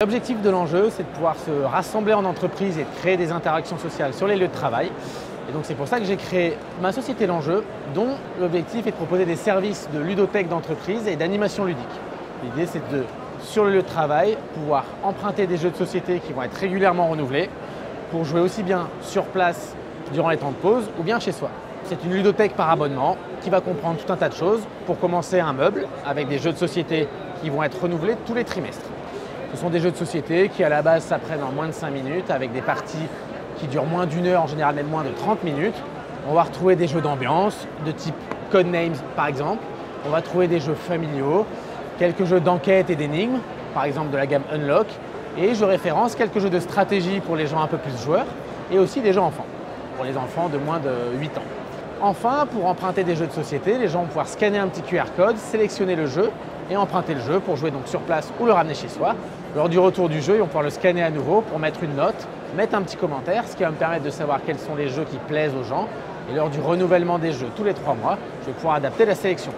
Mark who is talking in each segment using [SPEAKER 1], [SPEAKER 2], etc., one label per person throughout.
[SPEAKER 1] L'objectif de l'enjeu, c'est de pouvoir se rassembler en entreprise et de créer des interactions sociales sur les lieux de travail. Et donc c'est pour ça que j'ai créé ma société L'Enjeu, dont l'objectif est de proposer des services de ludothèque d'entreprise et d'animation ludique. L'idée, c'est de, sur le lieu de travail, pouvoir emprunter des jeux de société qui vont être régulièrement renouvelés pour jouer aussi bien sur place durant les temps de pause ou bien chez soi. C'est une ludothèque par abonnement qui va comprendre tout un tas de choses. Pour commencer, un meuble avec des jeux de société qui vont être renouvelés tous les trimestres. Ce sont des jeux de société qui à la base s'apprennent en moins de 5 minutes avec des parties qui durent moins d'une heure, en général même moins de 30 minutes. On va retrouver des jeux d'ambiance de type Codenames par exemple. On va trouver des jeux familiaux, quelques jeux d'enquête et d'énigmes, par exemple de la gamme Unlock. Et je référence quelques jeux de stratégie pour les gens un peu plus joueurs et aussi des jeux enfants, pour les enfants de moins de 8 ans. Enfin, pour emprunter des jeux de société, les gens vont pouvoir scanner un petit QR code, sélectionner le jeu et emprunter le jeu pour jouer donc sur place ou le ramener chez soi. Lors du retour du jeu, ils vont pouvoir le scanner à nouveau pour mettre une note, mettre un petit commentaire, ce qui va me permettre de savoir quels sont les jeux qui plaisent aux gens. Et lors du renouvellement des jeux tous les 3 mois, je vais pouvoir adapter la sélection.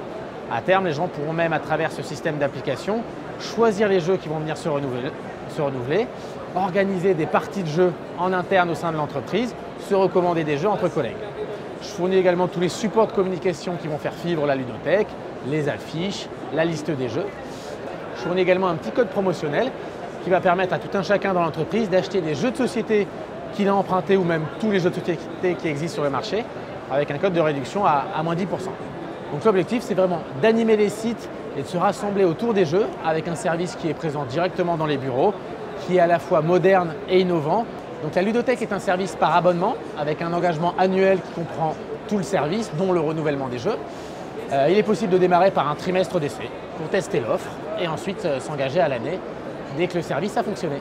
[SPEAKER 1] À terme, les gens pourront même, à travers ce système d'application, choisir les jeux qui vont venir se renouveler, organiser des parties de jeux en interne au sein de l'entreprise, se recommander des jeux entre collègues. Je fournis également tous les supports de communication qui vont faire vivre la ludothèque, les affiches, la liste des jeux. Je fournis également un petit code promotionnel qui va permettre à tout un chacun dans l'entreprise d'acheter des jeux de société qu'il a empruntés ou même tous les jeux de société qui existent sur le marché avec un code de réduction à moins 10%. Donc l'objectif, c'est vraiment d'animer les sites et de se rassembler autour des jeux avec un service qui est présent directement dans les bureaux, qui est à la fois moderne et innovant. Donc la ludothèque est un service par abonnement avec un engagement annuel qui comprend tout le service, dont le renouvellement des jeux. Il est possible de démarrer par un trimestre d'essai pour tester l'offre et ensuite s'engager à l'année dès que le service a fonctionné.